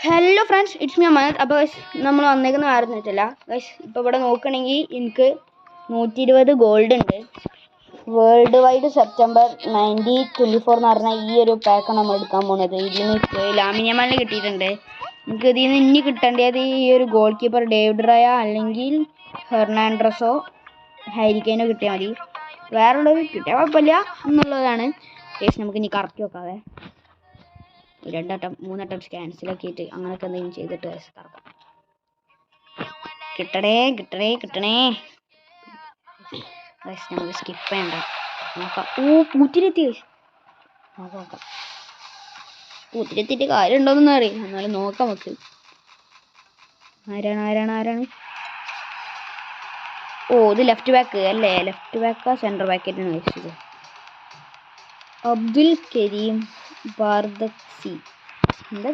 Hello friends, it's me Amanath. അപ്പോൾ നമ്മൾ വന്നേക്കുന്ന ആരും വെച്ചില്ല ഗൈസ്. ഇപ്പോൾ ഇവിടെ നോക്കുകയാണെങ്കിൽ എനിക്ക് 120 ഗോൾഡ് ഉണ്ട്. വേൾഡ് വൈഡ് സെപ്റ്റംബർ 2024 എന്ന് പറഞ്ഞാൽ ഈ ഒരു പാക്കാണ് നമ്മൾ എടുക്കാൻ പോകുന്നത്. ഇതിൽ നിന്ന് ലാമിൻ യമാലിനെ കിട്ടിയിട്ടുണ്ട്. നമുക്ക് ഇതിൽ നിന്ന് ഇനി കിട്ടേണ്ടത് ഈ ഒരു ഗോൾ കീപ്പർ ഡേവിഡ് റയ അല്ലെങ്കിൽ ഹെർണാൻഡ്രസോ ഹാരിക്കെയിനോ കിട്ടിയാൽ മതി. വേറുള്ളവർ കിട്ടിയാൽ കുഴപ്പമില്ല എന്നുള്ളതാണ് ഗൈസ്. നമുക്ക് ഇനി കറക്റ്റ് നോക്കാതെ 2 അറ്റംപ്റ്റ് 3 അറ്റംപ്റ്റ് ക്യാൻസലാക്കിയിട്ട് അങ്ങനെയൊക്കെ എന്തെങ്കിലും ചെയ്തിട്ട് കറക്കാം. കിട്ടണേ നമുക്ക് സ്കിപ്പ് ചെയ്യണ്ട. നോക്കാം. പൂത്തിരെത്തി നോക്കാം. പൂത്തിരെത്തിയിട്ട് കാര്യം ഉണ്ടോയെന്നൊന്നും അറിയാം, എന്നാലും നോക്കാം നമുക്ക്. ആരാണ് ഇത് ലെഫ്റ്റ് ബാക്ക് അല്ലേ? ലെഫ്റ്റ് ബാക്കാ സെൻറ്റർ ബാക്കായിട്ടാണ് വെച്ചത്. അബ്ദുൽ കരീം ബാർദക്സി എന്താ